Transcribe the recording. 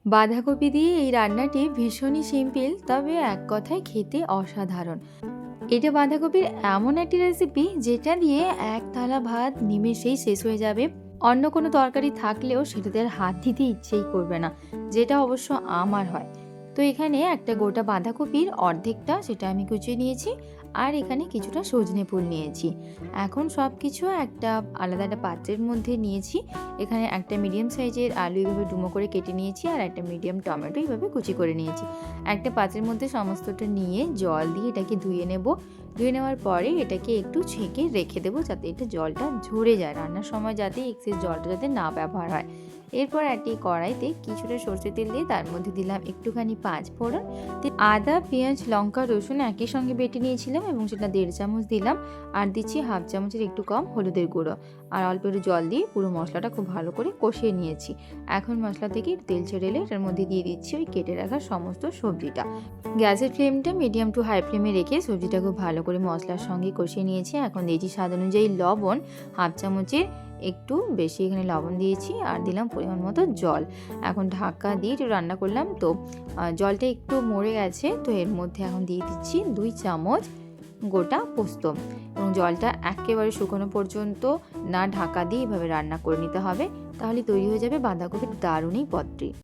বাঁধাকপি দিয়ে এই রান্নাটি ভীষণই সিম্পল, তবে এক কথায় খেতে অসাধারণ। এটা বাঁধাকপির এমন একটি রেসিপি যেটা দিয়ে এক থালা ভাত নিমেষেই শেষ হয়ে যাবে। অন্য কোনো তরকারি থাকলেও সেটাতে আর হাত দিতে ইচ্ছেই করবে না, যেটা অবশ্য আমার হয়। তো এখানে একটা গোটা বাঁধাকপির অর্ধেকটা সেটা আমি কুচিয়ে নিয়েছি, আর এখানে কিছুটা সজনে ফুল নিয়েছি। এখন সব কিছু একটা আলাদা একটা পাত্রের মধ্যে নিয়েছি। এখানে একটা মিডিয়াম সাইজের আলু এইভাবে ডুমো করে কেটে নিয়েছি, আর একটা মিডিয়াম টমেটো এইভাবে কুচি করে নিয়েছি। একটা পাত্রের মধ্যে সমস্তটা নিয়ে জল দিয়ে এটাকে ধুয়ে নেব। ধুয়ে নেওয়ার পরে এটাকে একটু ছেঁকে রেখে দেবো, যাতে এটা জলটা ঝরে যায়, রান্নার সময় যাতে এক্সেস জলটা যাতে না ব্যবহার হয়। এরপর একটি কড়াইতে কিছুটা সরষের তেল দিয়ে তার মধ্যে দিলাম একটুখানি 5 ফোড়ন, আদা, পেঁয়াজ, লঙ্কা, রসুন একই সঙ্গে বেটে নিয়েছিলাম এবং সেটা 1.5 চামচ দিলাম। আর দিচ্ছি হাফ চামচের একটু কম হলুদের গুঁড়ো, আর অল্প একটু জল দিয়ে পুরো মশলাটা খুব ভালো করে কষিয়ে নিয়েছি। এখন মশলা থেকে তেল ছেড়ে এলে এটার মধ্যে দিয়ে দিচ্ছি ওই কেটে রাখা সমস্ত সবজিটা। গ্যাসের ফ্লেমটা মিডিয়াম টু হাই ফ্লেমে রেখে সবজিটা খুব ভালো করে মশলার সঙ্গে কষিয়ে নিয়েছি। এখন দিয়েছি স্বাদ অনুযায়ী লবণ, হাফ চামচের একটু বেশি এখানে লবণ দিয়েছি, আর দিলাম পরিমাণ মতো জল। এখন ঢাকা দিয়ে একটু রান্না করলাম, তো জলটা একটু মরে গেছে। তো এর মধ্যে এখন দিয়ে দিচ্ছি 2 চামচ গোটা পোস্ত, এবং জলটা একেবারে শুকনো পর্যন্ত না ঢাকা দিয়ে এভাবে রান্না করে নিতে হবে, তাহলে তৈরি হয়ে যাবে বাঁধাকপির দারুণ এই পদটি।